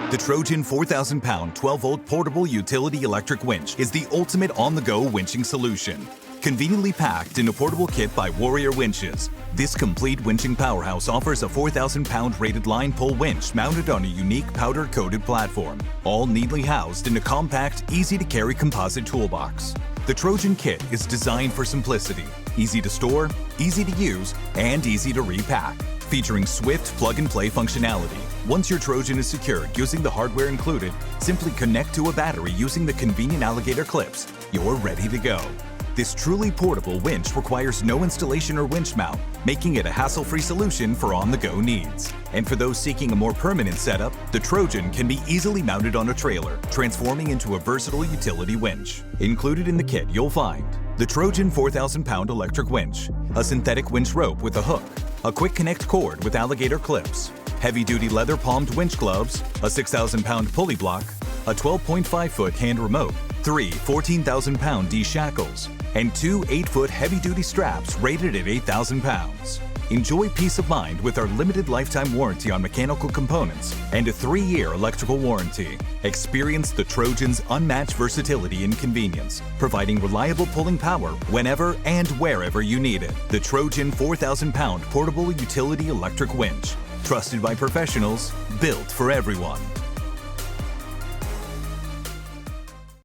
The Trojan 4,000-pound 12-volt portable utility electric winch is the ultimate on-the-go winching solution. Conveniently packed in a portable kit by Warrior Winches, this complete winching powerhouse offers a 4,000-pound rated line pull winch mounted on a unique powder-coated platform, all neatly housed in a compact, easy-to-carry composite toolbox. The Trojan kit is designed for simplicity, easy to store, easy to use, and easy to repack. Featuring swift plug-and-play functionality. Once your Trojan is secured using the hardware included, simply connect to a battery using the convenient Alligator clips. You're ready to go. This truly portable winch requires no installation or winch mount, making it a hassle-free solution for on-the-go needs. And for those seeking a more permanent setup, the Trojan can be easily mounted on a trailer, transforming into a versatile utility winch. Included in the kit, you'll find the Trojan 4,000-pound electric winch, a synthetic winch rope with a hook, a quick connect cord with Alligator clips, heavy-duty leather palmed winch gloves, a 6,000-pound pulley block, a 12.5-foot hand remote, 3 14,000-pound D-shackles, and 2 8-foot heavy-duty straps rated at 8,000 pounds. Enjoy peace of mind with our limited lifetime warranty on mechanical components and a 3-year electrical warranty. Experience the Trojan's unmatched versatility and convenience, providing reliable pulling power whenever and wherever you need it. The Trojan 4,000-pound portable utility electric winch. Trusted by professionals, built for everyone.